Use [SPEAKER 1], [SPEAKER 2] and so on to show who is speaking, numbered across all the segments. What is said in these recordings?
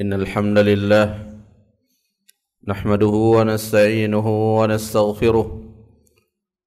[SPEAKER 1] إن الحمد لله نحمده ونستعينه ونستغفره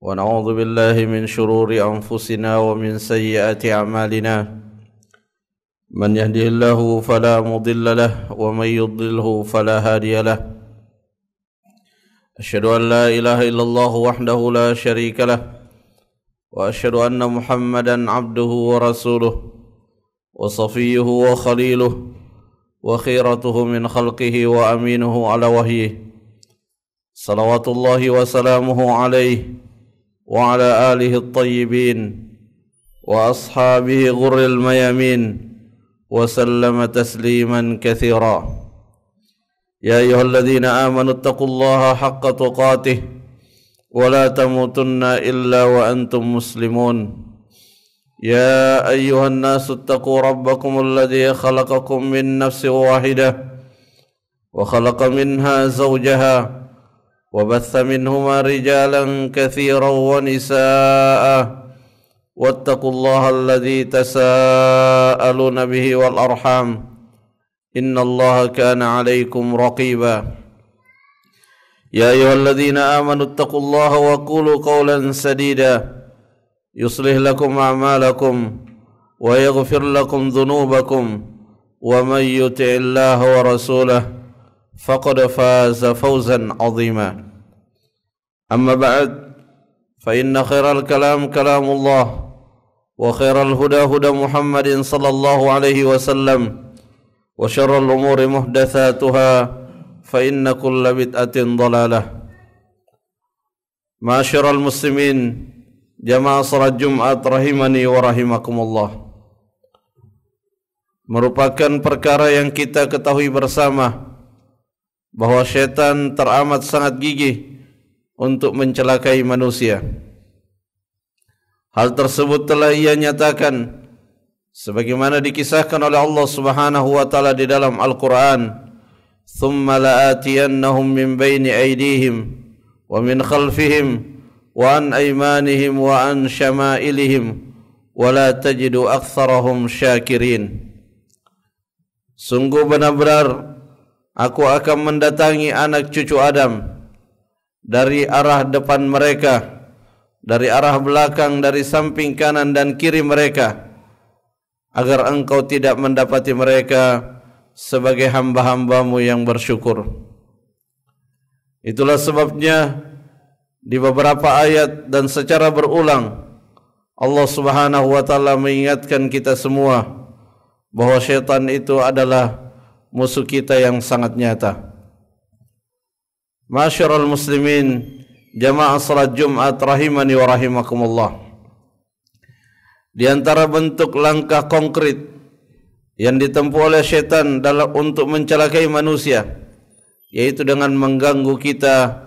[SPEAKER 1] ونعوذ بالله من شرور أنفسنا ومن سيئات أعمالنا من يهده الله فلا مضل له ومن يضلله فلا هادي له أشهد أن لا إله إلا الله وحده لا شريك له وأشهد أن محمدا عبده ورسوله وصفيه وخليله وخيرته من خلقه وأمينه على وحيه صلوات الله وسلامه عليه وعلى آله الطيبين وأصحابه غر الميامين وسلم تسليما كثيرا يا أيها الذين آمنوا اتقوا الله حق تقاته ولا تموتن إلا وأنتم مسلمون يا أيها الناس اتقوا ربكم الذي خلقكم من نفس واحدة وخلق منها زوجها وبث منهما رجالا كثيرا ونساء واتقوا الله الذي تساءلون به والأرحام إن الله كان عليكم رقيبا يا أيها الذين آمنوا اتقوا الله وقولوا قولا سديدا يصلح لكم أعمالكم ويغفر لكم ذنوبكم ومن يطع الله ورسوله فقد فاز فوزا عظيما أما بعد فإن خير الكلام كلام الله وخير الهدى هدى محمد صلى الله عليه وسلم وشر الأمور محدثاتها فإن كل بدعة ضلالة معاشر المسلمين Jamaah salat Jumat rahimani wa rahimakumullah. Merupakan perkara yang kita ketahui bersama bahwa syaitan teramat sangat gigih untuk mencelakai manusia. Hal tersebut telah ia nyatakan sebagaimana dikisahkan oleh Allah Subhanahu wa taala di dalam Al-Qur'an, "Tsumma la'atiyannahum min baini aydihim wa min khalfihim wa an aymanihim wa an syama'ilihim wa la tajidu aktsarahum syakirin." Sungguh benar-benar aku akan mendatangi anak cucu Adam dari arah depan mereka, dari arah belakang, dari samping kanan dan kiri mereka, agar engkau tidak mendapati mereka sebagai hamba-hambamu yang bersyukur. Itulah sebabnya di beberapa ayat dan secara berulang Allah Subhanahu wa taala mengingatkan kita semua bahwa syaitan itu adalah musuh kita yang sangat nyata. Ma'asyiral muslimin, jamaah salat Jumat rahimani wa rahimakumullah. Di antara bentuk langkah konkret yang ditempuh oleh syaitan dalam untuk mencelakai manusia, yaitu dengan mengganggu kita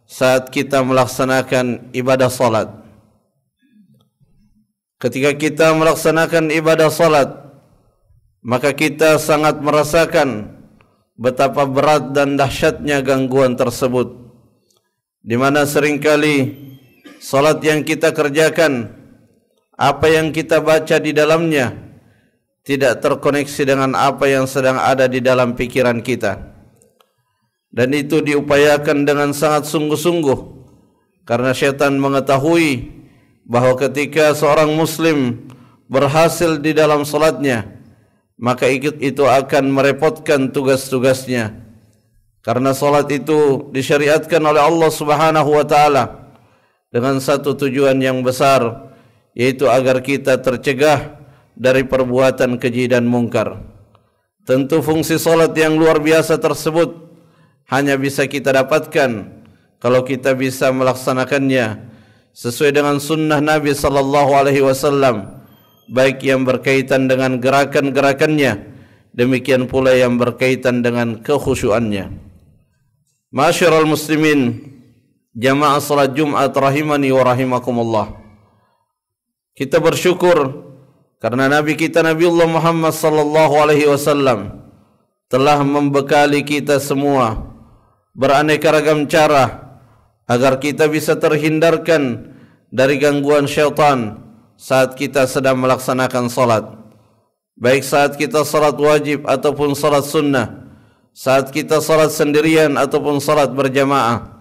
[SPEAKER 1] saat kita melaksanakan ibadah salat. Ketika kita melaksanakan ibadah salat, maka kita sangat merasakan betapa berat dan dahsyatnya gangguan tersebut, di mana seringkali salat yang kita kerjakan, apa yang kita baca di dalamnya tidak terkoneksi dengan apa yang sedang ada di dalam pikiran kita. Dan itu diupayakan dengan sangat sungguh-sungguh karena syaitan mengetahui bahwa ketika seorang muslim berhasil di dalam salatnya, maka itu akan merepotkan tugas-tugasnya. Karena salat itu disyariatkan oleh Allah Subhanahu wa taala dengan satu tujuan yang besar, yaitu agar kita tercegah dari perbuatan keji dan mungkar. Tentu fungsi salat yang luar biasa tersebut hanya bisa kita dapatkan kalau kita bisa melaksanakannya sesuai dengan sunnah Nabi sallallahu alaihi wasallam, baik yang berkaitan dengan gerakan-gerakannya, demikian pula yang berkaitan dengan kekhusyuannya. Ma'asyiral muslimin, jamaah salat Jumat rahimani wa rahimakumullah. Kita bersyukur karena Nabi kita Nabiullah Muhammad sallallahu alaihi wasallam telah membekali kita semua beraneka ragam cara agar kita bisa terhindarkan dari gangguan syaitan saat kita sedang melaksanakan salat. baik saat kita salat wajib ataupun salat sunnah, saat kita salat sendirian ataupun salat berjamaah.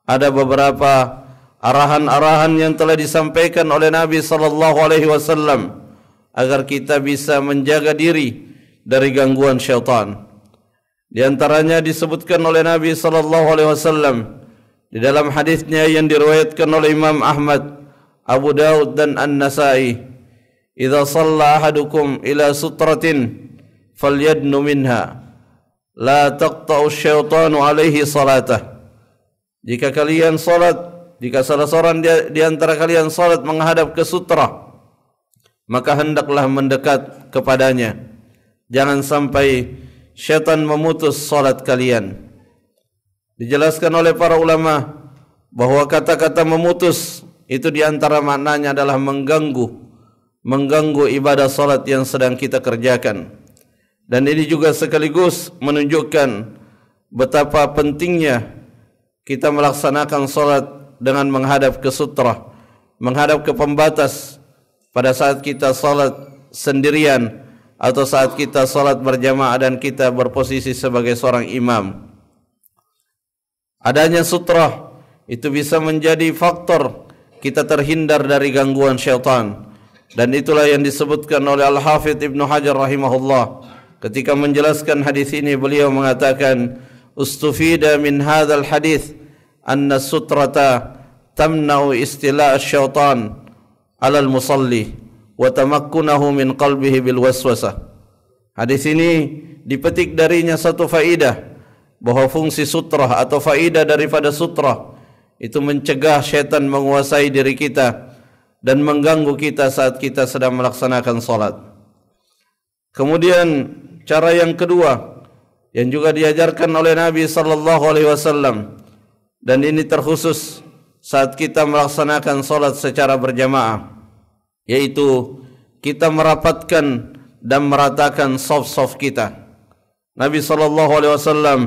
[SPEAKER 1] Ada beberapa arahan-arahan yang telah disampaikan oleh Nabi sallallahu alaihi wasallam agar kita bisa menjaga diri dari gangguan syaitan. Di antaranya disebutkan oleh Nabi sallallahu alaihi wasallam di dalam hadisnya yang diriwayatkan oleh Imam Ahmad, Abu Daud dan An-Nasa'i, "Idza shalla ahadukum ila sutratin falyadnu minha, la taqta'u syaitanu alaihi salatah." Jika kalian salat, jika salah seorang di antara kalian salat menghadap ke sutra, maka hendaklah mendekat kepadanya. Jangan sampai syaitan memutus salat kalian. Dijelaskan oleh para ulama bahwa kata-kata memutus itu di antara maknanya adalah mengganggu ibadah salat yang sedang kita kerjakan. Dan ini juga sekaligus menunjukkan betapa pentingnya kita melaksanakan salat dengan menghadap ke sutra, menghadap ke pembatas pada saat kita salat sendirian atau saat kita salat berjamaah dan kita berposisi sebagai seorang imam. Adanya sutra itu bisa menjadi faktor kita terhindar dari gangguan syaitan, dan itulah yang disebutkan oleh Al-Hafidh Ibnu Hajar rahimahullah ketika menjelaskan hadis ini. Beliau mengatakan, "Ustufida min hadzal hadis anna sutrata tamna'u istila' asy-syaitan 'alal musalli wa tamakkunahu min qalbihi bil waswasah." Hadis ini dipetik darinya satu faidah bahwa fungsi sutrah atau faidah daripada sutrah itu mencegah syaitan menguasai diri kita dan mengganggu kita saat kita sedang melaksanakan salat. Kemudian cara yang kedua yang juga diajarkan oleh Nabi sallallahu alaihi wasallam, dan ini terkhusus saat kita melaksanakan salat secara berjamaah, yaitu kita merapatkan dan meratakan saf-saf kita. Nabi sallallahu alaihi wasallam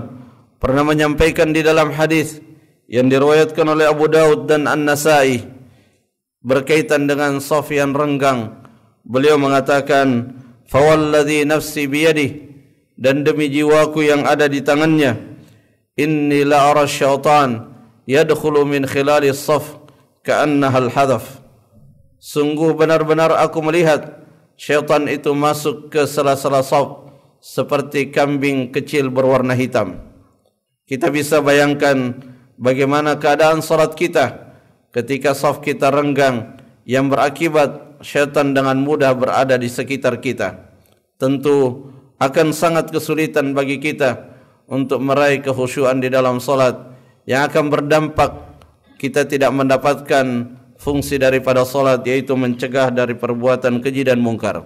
[SPEAKER 1] pernah menyampaikan di dalam hadis yang diriwayatkan oleh Abu Daud dan An-Nasa'i berkaitan dengan saf yang renggang. Beliau mengatakan, "Fawalladzi nafsi biyadihi," dan demi jiwaku yang ada di tangannya, "inni la ara syaitan yadkhulu min khilali as-saf ka'annaha al-hadaf." Sungguh benar-benar aku melihat syaitan itu masuk ke sela-sela saf seperti kambing kecil berwarna hitam. Kita bisa bayangkan bagaimana keadaan salat kita ketika saf kita renggang, yang berakibat syaitan dengan mudah berada di sekitar kita. Tentu akan sangat kesulitan bagi kita untuk meraih kekhusyuan di dalam salat, yang akan berdampak kita tidak mendapatkan fungsi daripada salat, yaitu mencegah dari perbuatan keji dan mungkar.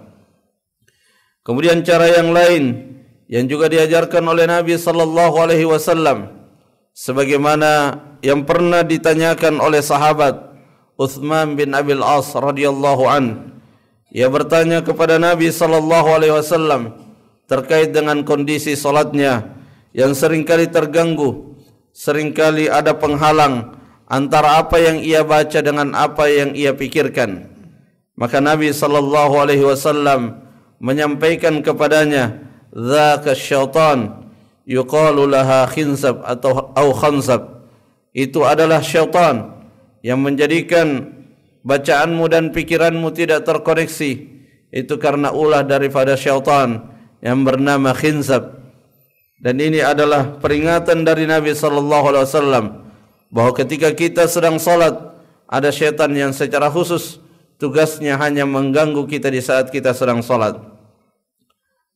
[SPEAKER 1] Kemudian cara yang lain yang juga diajarkan oleh Nabi sallallahu alaihi wasallam, sebagaimana yang pernah ditanyakan oleh sahabat Uthman bin Abil As radhiyallahu an. Ia bertanya kepada Nabi sallallahu alaihi wasallam terkait dengan kondisi salatnya yang seringkali terganggu, seringkali ada penghalang antara apa yang ia baca dengan apa yang ia pikirkan. Maka Nabi sallallahu alaihi wasallam menyampaikan kepadanya, "Dzaka syaitan yuqalu laha khinsab atau khansab." Itu adalah syaitan yang menjadikan bacaanmu dan pikiranmu tidak terkoneksi. Itu karena ulah daripada syaitan yang bernama khinsab. Dan ini adalah peringatan dari Nabi sallallahu alaihi wasallam bahwa ketika kita sedang salat, ada syaitan yang secara khusus tugasnya hanya mengganggu kita di saat kita sedang salat.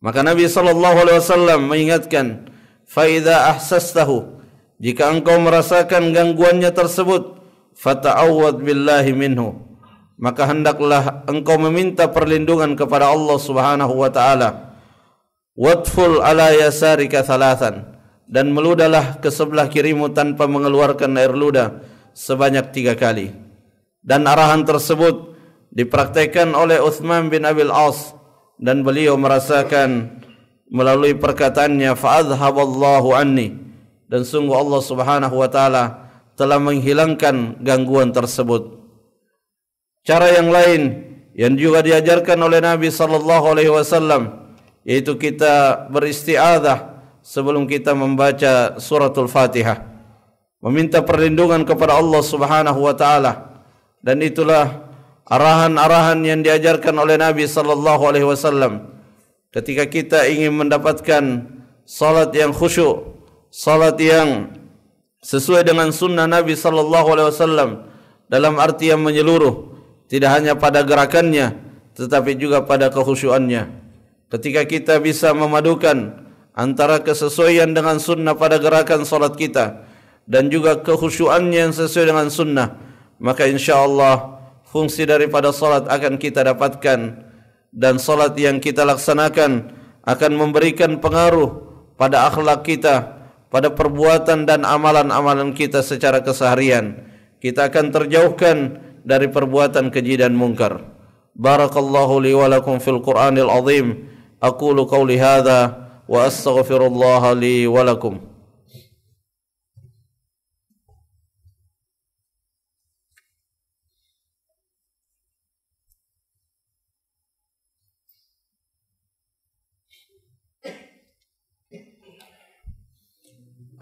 [SPEAKER 1] Maka Nabi sallallahu alaihi wasallam mengingatkan, "Fa idza ahsastahu," jika engkau merasakan gangguannya tersebut, "fata'awwad billahi minhu," maka hendaklah engkau meminta perlindungan kepada Allah Subhanahu wa taala. "Wadful ala yasarika thalathan," dan meludahlah ke sebelah kirimu tanpa mengeluarkan air ludah sebanyak 3 kali. Dan arahan tersebut dipraktikkan oleh Uthman bin Abil As, dan beliau merasakan melalui perkataannya, "Fa'adhaballahu anni," dan sungguh Allah Subhanahu wa taala telah menghilangkan gangguan tersebut. Cara yang lain yang juga diajarkan oleh Nabi sallallahu alaihi wasallam, yaitu kita beristi'adzah sebelum kita membaca suratul Fatihah, meminta perlindungan kepada Allah Subhanahu wa taala. Dan itulah arahan-arahan yang diajarkan oleh Nabi sallallahu alaihi wasallam ketika kita ingin mendapatkan salat yang khusyuk, salat yang sesuai dengan sunnah Nabi sallallahu alaihi wasallam dalam arti yang menyeluruh, tidak hanya pada gerakannya tetapi juga pada kekhusyuannya. Ketika kita bisa memadukan antara kesesuaian dengan sunnah pada gerakan salat kita dan juga kekhusyuannya yang sesuai dengan sunnah, maka insyaallah fungsi daripada salat akan kita dapatkan, dan salat yang kita laksanakan akan memberikan pengaruh pada akhlak kita, pada perbuatan dan amalan-amalan kita secara keseharian. Kita akan terjauhkan dari perbuatan keji dan mungkar. Barakallahu li wa lakum fil Qur'anil azim. Aqulu qawli hadha wa astaghfirullah li wa lakum.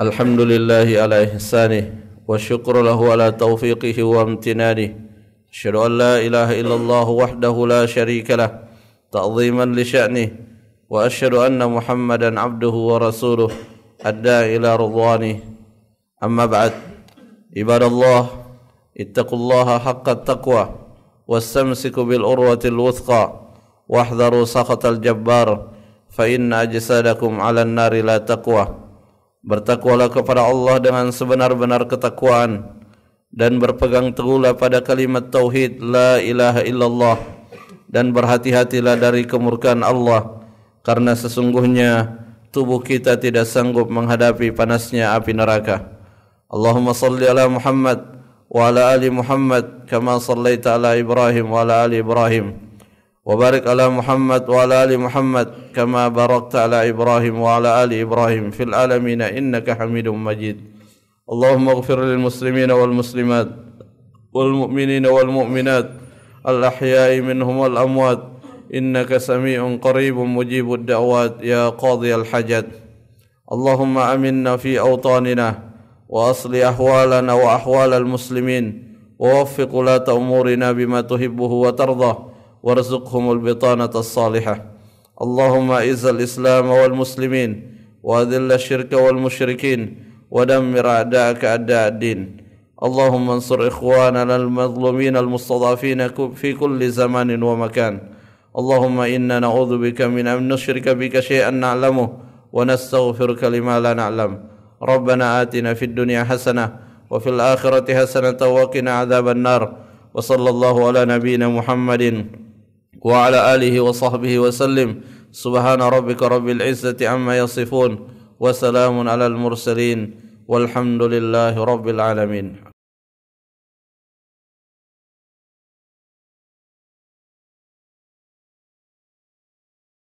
[SPEAKER 1] Alhamdulillahi ala ihsanih wa syukru lahu ala taufiqihi wa amtinanih. Asyhadu an la ilaha illallah wahdahu la syarika lah ta'ziman li sya'nih, wa asyhadu anna Muhammadan abduhu wa rasuluh adda ila ridwanih. Amma ba'd. Ibadallah, ittaqullaha haqqa taqwa wastamsiku bil urwatil wuthqa wahdharu sakhatal jabbar fa inna ajsadakum 'alan nari la taqwa. Bertakwalah kepada Allah dengan sebenar-benar ketakwaan dan berpegang teguhlah pada kalimat tauhid la ilaha illallah, dan berhati-hatilah dari kemurkaan Allah, karena sesungguhnya tubuh kita tidak sanggup menghadapi panasnya api neraka. Allahumma salli ala Muhammad wa ala ali Muhammad kama sallaita ala Ibrahim wa ala ali Ibrahim, wa barik ala Muhammad wa ala ali Muhammad kama barakta ala Ibrahim wa ala ali Ibrahim fil alamin innaka Hamidum Majid. Allahumma ighfir lil muslimina wal muslimat wal mu'minina wal mu'minat al ahya'i minhum wal amwat innaka sami'un qaribun mujibud da'wat ya qadhiyal hajat. Allahumma aminna fi awtanina wa asli ahwalana wa ahwalal muslimin wa waffiq ulata umurina bima tuhibbuhu wa tardah warzuqhumul bitanata as-salihah. Allahumma izzal Islam wal muslimin wa adhill asy-syirka wal musyrikin wa dammir a'da'aka a'da'ad-din. Allahumma ansur ikhwanana al-mazlumin al-mustadafin fi kulli zamanin wa makan. Allahumma inna na'udzubika min an nusyrika bika syai'an na'lamuhu wa nastaghfiruka lima la na'lam. Rabbana atina fid dunya hasanah wa fil akhirati hasanah wa qina adzaban nar. Wa sallallahu ala nabiyyina Muhammadin wa ala alihi wa sahbihi wa sallim. Subhana rabbika rabbil izzati amma yasifun wa salamun alal mursalin walhamdulillahi rabbil alamin.